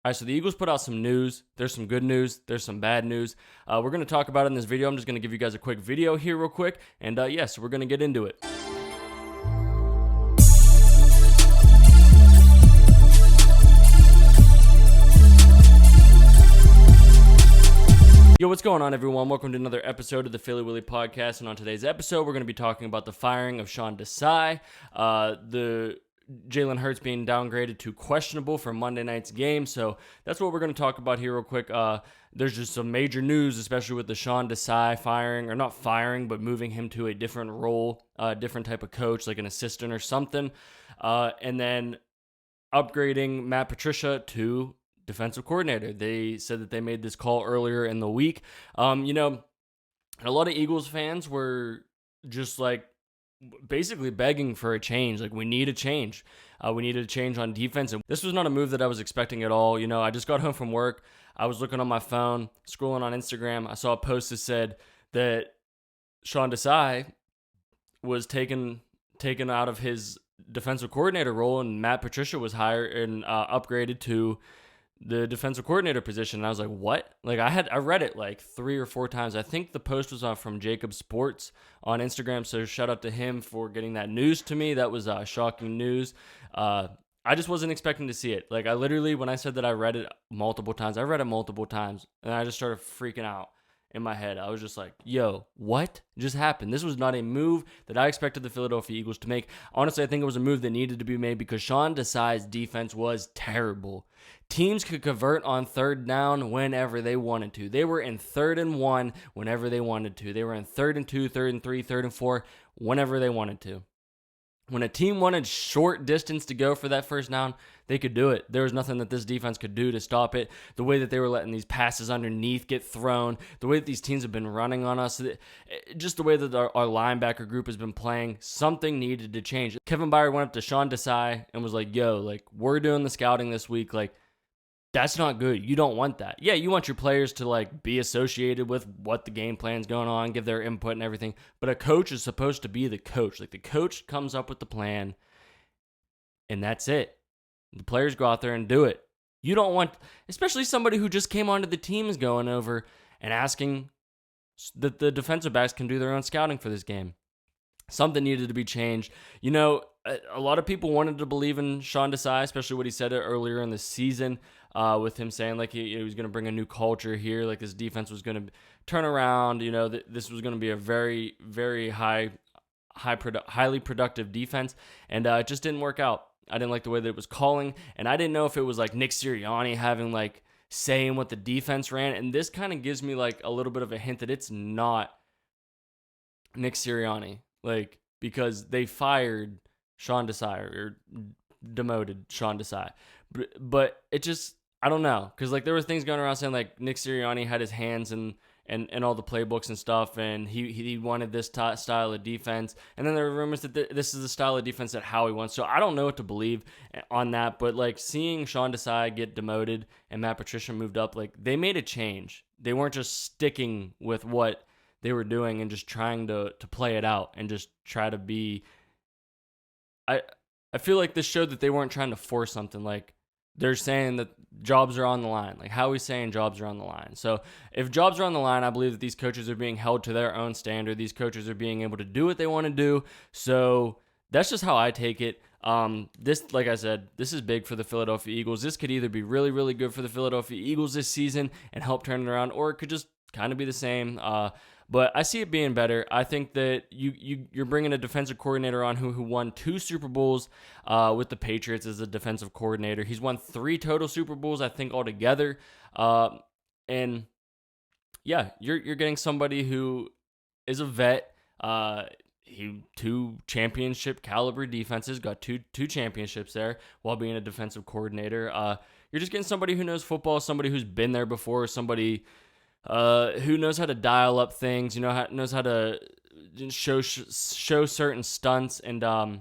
All right, so the Eagles put out some news. There's some good news. There's some bad news. We're going to talk about it in this video. I'm just going to give you guys a quick video here real quick. And yes, we're going to get into it. Yo, what's going on, everyone? Welcome to another episode of the Philly Willy Podcast. And on today's episode, we're going to be talking about the firing of Sean Desai, the Jalen Hurts being downgraded to questionable for Monday night's game. So that's what we're going to talk about here real quick. There's just some major news, especially with the Sean Desai firing, or not firing, but moving him to a different role, different type of coach, like an assistant or something. And then upgrading Matt Patricia to defensive coordinator. They said that they made this call earlier in the week. A lot of Eagles fans were just like basically begging for a change. Like, we need a change. We needed a change on defense. And this was not a move that I was expecting at all. I just got home from work. I was looking on my phone, scrolling on Instagram. I saw a post that said that Sean Desai was taken out of his defensive coordinator role, and Matt Patricia was hired and upgraded to the defensive coordinator position. And I was like, what? Like, I read it like 3 or 4 times. I think the post was from Jacob Sports on Instagram. So shout out to him for getting that news to me. That was shocking news. I just wasn't expecting to see it. Like, I literally, when I said that I read it multiple times, and I just started freaking out in my head. I was just like, yo, what just happened? This was not a move that I expected the Philadelphia Eagles to make. Honestly, I think it was a move that needed to be made because Sean Desai's defense was terrible. Teams could convert on third down whenever they wanted to. They were in 3rd and 1 whenever they wanted to. They were in 3rd and 2, 3rd and 3, 3rd and 4 whenever they wanted to. When a team wanted short distance to go for that first down, they could do it. There was nothing that this defense could do to stop it. The way that they were letting these passes underneath get thrown, the way that these teams have been running on us, just the way that our linebacker group has been playing, something needed to change. Kevin Byard went up to Sean Desai and was like, yo, like, we're doing the scouting this week. Like, that's not good. You don't want that. Yeah, you want your players to like be associated with what the game plan's going on, give their input and everything. But a coach is supposed to be the coach. Like, the coach comes up with the plan, and that's it. The players go out there and do it. You don't want, especially somebody who just came onto the team is going over and asking that the defensive backs can do their own scouting for this game. Something needed to be changed. A lot of people wanted to believe in Sean Desai, especially what he said earlier in the season, with him saying like he was going to bring a new culture here, like this defense was going to turn around. This was going to be a very, very highly productive defense, and it just didn't work out. I didn't like the way that it was calling, and I didn't know if it was like Nick Sirianni having like saying what the defense ran, and this kind of gives me like a little bit of a hint that it's not Nick Sirianni, like, because they fired Sean Desai or demoted Sean Desai. But it just, I don't know. Because, like, there were things going around saying, like, Nick Sirianni had his hands in all the playbooks and stuff, and he wanted this style of defense. And then there were rumors that this is the style of defense that Howie wants. So I don't know what to believe on that. But, like, seeing Sean Desai get demoted and Matt Patricia moved up, like, they made a change. They weren't just sticking with what they were doing and just trying to play it out and just try to be... I feel like this showed that they weren't trying to force something. Like, they're saying that jobs are on the line. Like, Howie's saying jobs are on the line. So if jobs are on the line, I believe that these coaches are being held to their own standard. These coaches are being able to do what they want to do. So that's just how I take it. This, like I said, this is big for the Philadelphia Eagles. This could either be really, really good for the Philadelphia Eagles this season and help turn it around, or it could just kind of be the same. But I see it being better. I think that you're bringing a defensive coordinator on who won 2 Super Bowls with the Patriots as a defensive coordinator. He's won 3 total Super Bowls, I think, altogether. And yeah, you're getting somebody who is a vet. He 2 championship caliber defenses, got two championships there while being a defensive coordinator. You're just getting somebody who knows football, somebody who's been there before, somebody who knows how to dial up things, knows how to show certain stunts and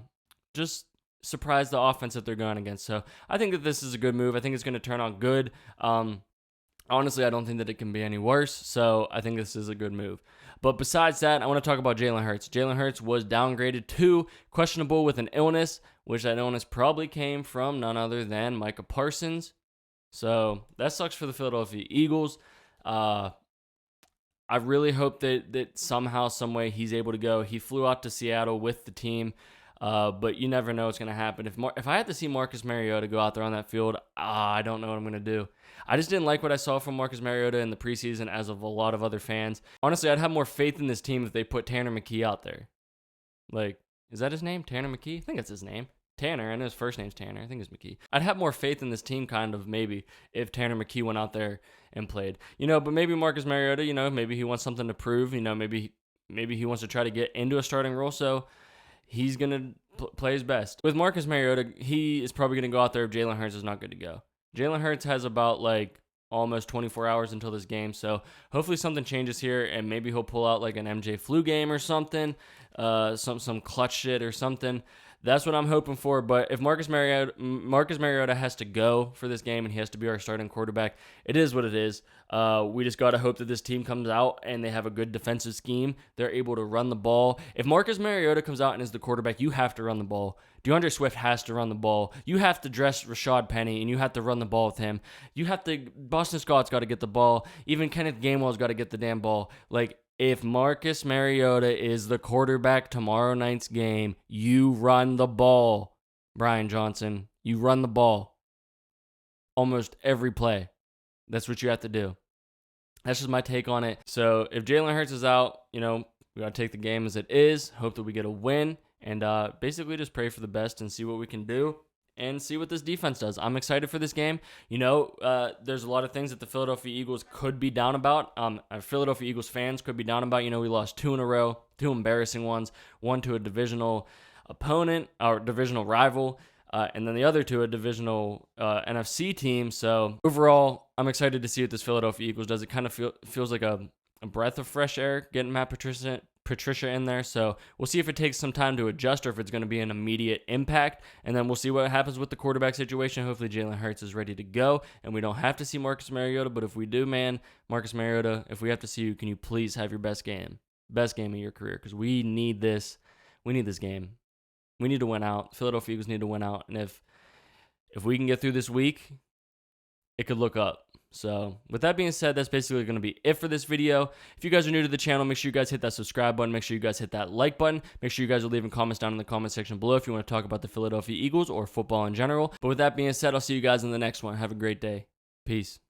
just surprise the offense that they're going against. So I think that this is a good move. I think it's going to turn out good. Honestly, I don't think that it can be any worse. So I think this is a good move. But besides that, I want to talk about Jalen Hurts. Jalen Hurts was downgraded to questionable with an illness, which that illness probably came from none other than Micah Parsons. So that sucks for the Philadelphia Eagles. I really hope that somehow, some way he's able to go. He flew out to Seattle with the team, but you never know what's going to happen. If I had to see Marcus Mariota go out there on that field, I don't know what I'm going to do. I just didn't like what I saw from Marcus Mariota in the preseason, as of a lot of other fans. Honestly, I'd have more faith in this team if they put Tanner McKee out there. Like, is that his name? Tanner McKee? I think that's his name. Tanner. I know his first name's Tanner. I think it's McKee. I'd have more faith in this team, kind of, maybe, if Tanner McKee went out there and played. But maybe Marcus Mariota, maybe he wants something to prove. Maybe he wants to try to get into a starting role, so he's going to play his best. With Marcus Mariota, he is probably going to go out there if Jalen Hurts is not good to go. Jalen Hurts has about, almost 24 hours until this game, so hopefully something changes here, and maybe he'll pull out, an MJ flu game or something, some clutch shit or something. That's what I'm hoping for. But if Marcus Mariota has to go for this game and he has to be our starting quarterback, it is what it is. We just got to hope that this team comes out and they have a good defensive scheme. They're able to run the ball. If Marcus Mariota comes out and is the quarterback, you have to run the ball. DeAndre Swift has to run the ball. You have to dress Rashad Penny, and you have to run the ball with him. Boston Scott's got to get the ball. Even Kenneth Gainwell's got to get the damn ball. If Marcus Mariota is the quarterback tomorrow night's game, you run the ball, Brian Johnson. You run the ball almost every play. That's what you have to do. That's just my take on it. So if Jalen Hurts is out, we got to take the game as it is, hope that we get a win, and basically just pray for the best and see what we can do and see what this defense does. I'm excited for this game. There's a lot of things that the Philadelphia Eagles could be down about. Our Philadelphia Eagles fans could be down about. We lost 2 in a row, 2 embarrassing ones, one to a divisional opponent, our divisional rival, and then the other to a divisional NFC team. So overall, I'm excited to see what this Philadelphia Eagles does. It kind of feels like a breath of fresh air getting Matt Patricia in there. So we'll see if it takes some time to adjust or if it's going to be an immediate impact. And then we'll see what happens with the quarterback situation. Hopefully Jalen Hurts is ready to go and we don't have to see Marcus Mariota. But if we do, Marcus Mariota, if we have to see you, can you please have your best game of your career? Because we need this. We need this game. We need to win out. Philadelphia Eagles need to win out. And if we can get through this week, it could look up. So with that being said, that's basically going to be it for this video. If you guys are new to the channel, make sure you guys hit that subscribe button. Make sure you guys hit that like button. Make sure you guys are leaving comments down in the comment section below if you want to talk about the Philadelphia Eagles or football in general. But with that being said, I'll see you guys in the next one. Have a great day. Peace.